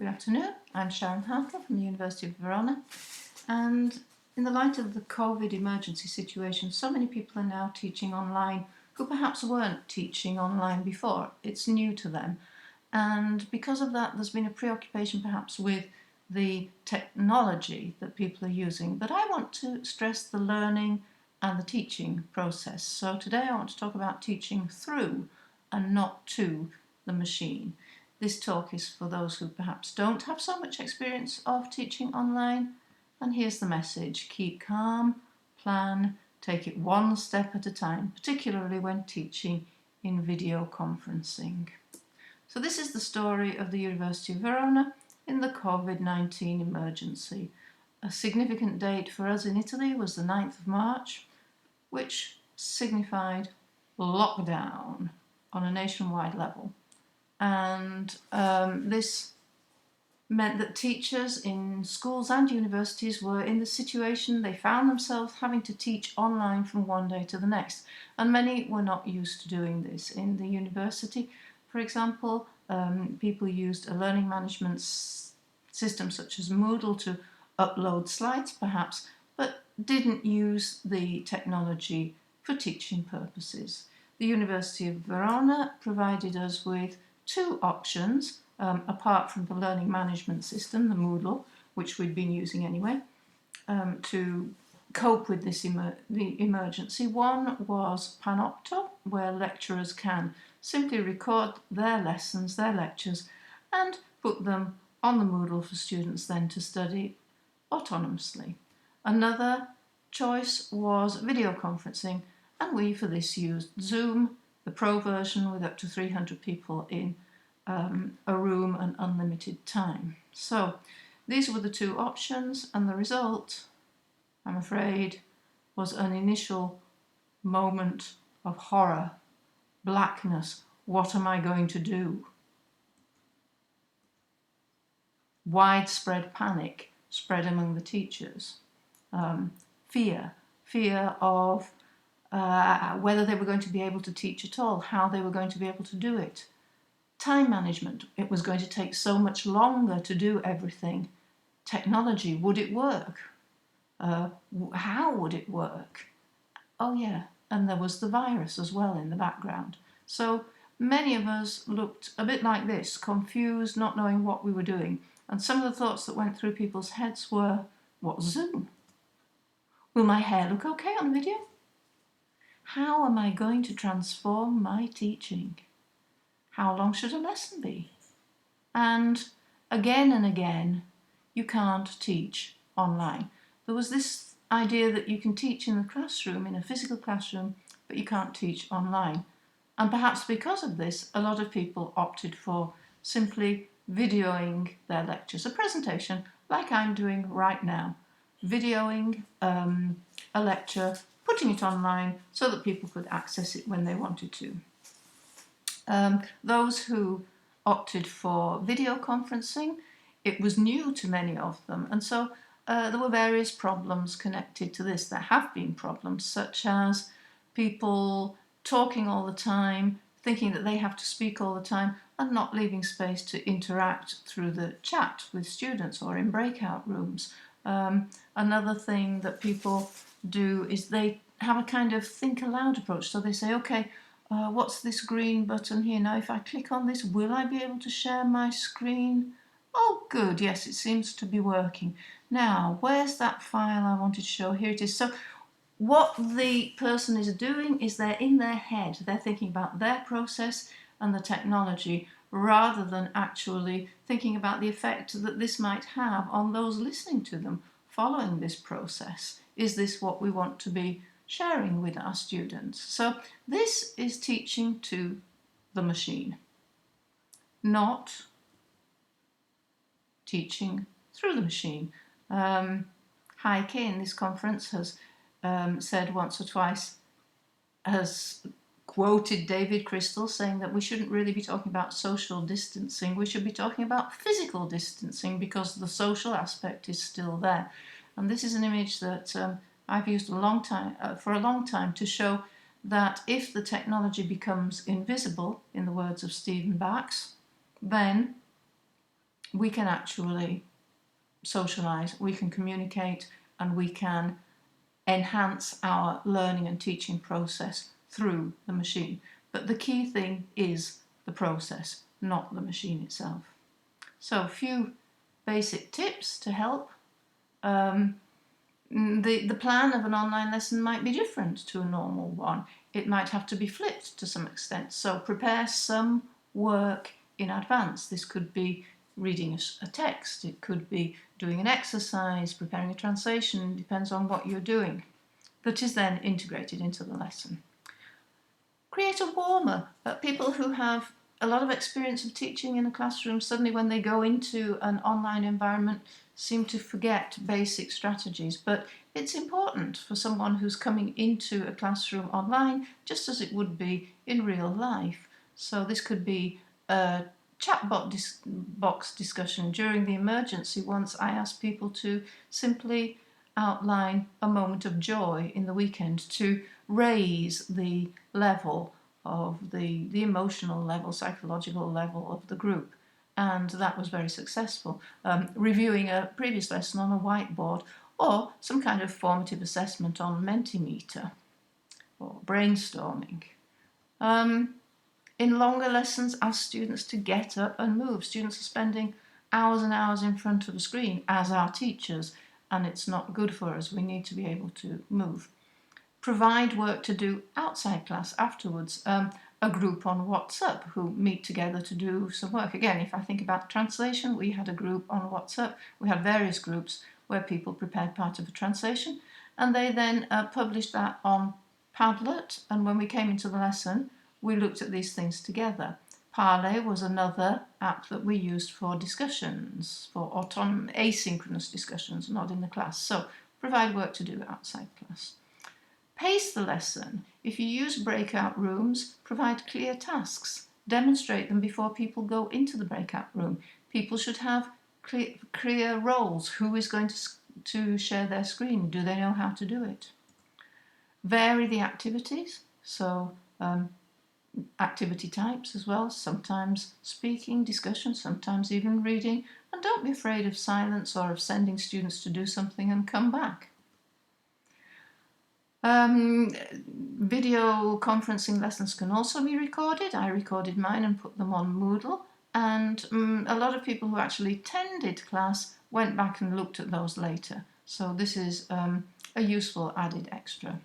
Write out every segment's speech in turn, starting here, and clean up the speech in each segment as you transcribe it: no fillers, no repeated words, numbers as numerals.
Good afternoon, I'm Sharon Hartley from the University of Verona, and in the light of the COVID emergency situation, so many people are now teaching online who perhaps weren't teaching online before. It's new to them, and because of that there's been a preoccupation perhaps with the technology that people are using, but I want to stress the learning and the teaching process. So today I want to talk about teaching through and not to the machine. This talk is for those who perhaps don't have so much experience of teaching online. And here's the message: keep calm, plan, take it one step at a time, particularly when teaching in video conferencing. So this is the story of the University of Verona in the COVID-19 emergency. A significant date for us in Italy was the 9th of March, which signified lockdown on a nationwide level. And this meant that teachers in schools and universities were in the situation they found themselves having to teach online from one day to the next. And many were not used to doing this. In the university, for example, people used a learning management system such as Moodle to upload slides perhaps, but didn't use the technology for teaching purposes. The University of Verona provided us with two options, apart from the learning management system, the Moodle, which we'd been using anyway, to cope with this the emergency. One was Panopto, where lecturers can simply record their lessons, their lectures, and put them on the Moodle for students then to study autonomously. Another choice was video conferencing, and we for this used Zoom, the Pro version with up to 300 people in a room and unlimited time. So these were the two options, and the result, I'm afraid, was an initial moment of horror, blackness. What am I going to do? Widespread panic spread among the teachers. Fear of whether they were going to be able to teach at all, how they were going to be able to do it. Time management, it was going to take so much longer to do everything. Technology, would it work? How would it work? Oh yeah, and there was the virus as well in the background. So many of us looked a bit like this, confused, not knowing what we were doing. And some of the thoughts that went through people's heads were, what's Zoom? Will my hair look okay on video? How am I going to transform my teaching? How long should a lesson be? And again, you can't teach online. There was this idea that you can teach in the classroom, in a physical classroom, but you can't teach online. And perhaps because of this, a lot of people opted for simply videoing their lectures, a presentation like I'm doing right now, videoing a lecture, putting it online so that people could access it when they wanted to. Those who opted for video conferencing, it was new to many of them, and so there were various problems connected to this. There have been problems such as people talking all the time, thinking that they have to speak all the time, and not leaving space to interact through the chat with students or in breakout rooms. Another thing that people do is they have a kind of think aloud approach. So they say, okay, what's this green button here? Now if I click on this, will I be able to share my screen? Oh good, yes, it seems to be working. Now where's that file I wanted to show? Here it is. So what the person is doing is they're in their head, they're thinking about their process and the technology rather than actually thinking about the effect that this might have on those listening to them following this process. Is this what we want to be sharing with our students? So this is teaching to the machine, not teaching through the machine. Heike in this conference has said once or twice, has quoted David Crystal saying that we shouldn't really be talking about social distancing, we should be talking about physical distancing because the social aspect is still there. And this is an image that I've used for a long time to show that if the technology becomes invisible, in the words of Stephen Bax, then we can actually socialise, we can communicate, and we can enhance our learning and teaching process through the machine. But the key thing is the process, not the machine itself. So a few basic tips to help. The plan of an online lesson might be different to a normal one. It might have to be flipped to some extent. So prepare some work in advance. This could be reading a text, it could be doing an exercise, preparing a translation, depends on what you're doing, that is then integrated into the lesson. Create a warmer. People who have a lot of experience of teaching in a classroom, suddenly when they go into an online environment, seem to forget basic strategies. But it's important for someone who's coming into a classroom online, just as it would be in real life. So this could be a chat box discussion during the emergency. Once I asked people to simply outline a moment of joy in the weekend to raise the level of the emotional level, psychological level of the group. And that was very successful. Reviewing a previous lesson on a whiteboard, or some kind of formative assessment on Mentimeter, or brainstorming. In longer lessons, ask students to get up and move. Students are spending hours and hours in front of a screen, as are teachers, and it's not good for us. We need to be able to move. Provide work to do outside class afterwards. A group on WhatsApp who meet together to do some work. Again, if I think about translation, we had a group on WhatsApp. We had various groups where people prepared part of a translation, and they then published that on Padlet. And when we came into the lesson, we looked at these things together. Parley was another app that we used for discussions, for asynchronous discussions, not in the class. So provide work to do outside class. Pace the lesson. If you use breakout rooms, provide clear tasks. Demonstrate them before people go into the breakout room. People should have clear roles. Who is going to share their screen? Do they know how to do it? Vary the activities. So activity types as well, sometimes speaking, discussion, sometimes even reading, and don't be afraid of silence or of sending students to do something and come back. Video conferencing lessons can also be recorded. I recorded mine and put them on Moodle, and a lot of people who actually attended class went back and looked at those later. So this is a useful added extra.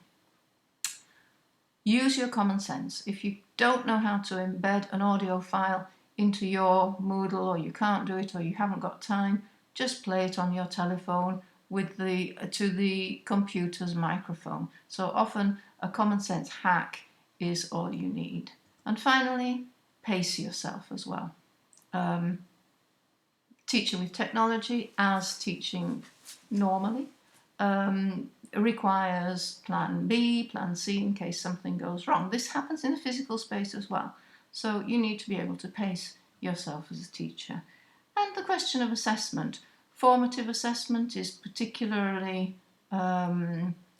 Use your common sense. If you don't know how to embed an audio file into your Moodle, or you can't do it, or you haven't got time, just play it on your telephone with to the computer's microphone. So often a common sense hack is all you need. And finally, pace yourself as well. Teaching with technology, as teaching normally, requires plan B, plan C in case something goes wrong. This happens in the physical space as well. So you need to be able to pace yourself as a teacher. And the question of assessment. Formative assessment is particularly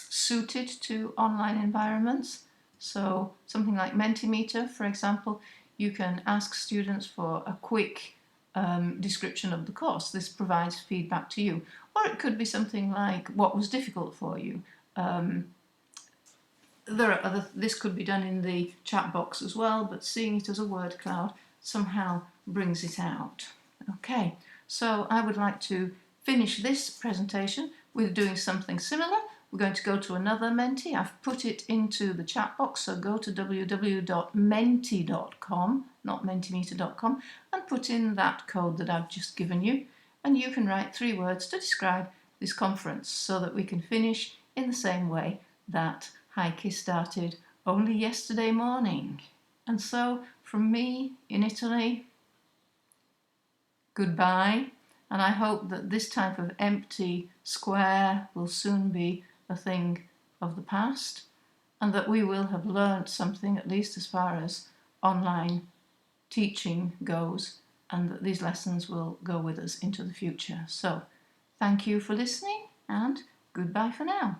suited to online environments. So something like Mentimeter, for example, you can ask students for a quick description of the course. This provides feedback to you. Or it could be something like, what was difficult for you? This could be done in the chat box as well, but seeing it as a word cloud somehow brings it out. Okay, so I would like to finish this presentation with doing something similar. We're going to go to another Menti. I've put it into the chat box, so go to www.menti.com, not mentimeter.com, and put in that code that I've just given you, and you can write 3 words to describe this conference so that we can finish in the same way that Heike started only yesterday morning. And so, from me in Italy, goodbye, and I hope that this type of empty square will soon be a thing of the past, and that we will have learnt something, at least as far as online teaching goes, and that these lessons will go with us into the future. So, thank you for listening, and goodbye for now.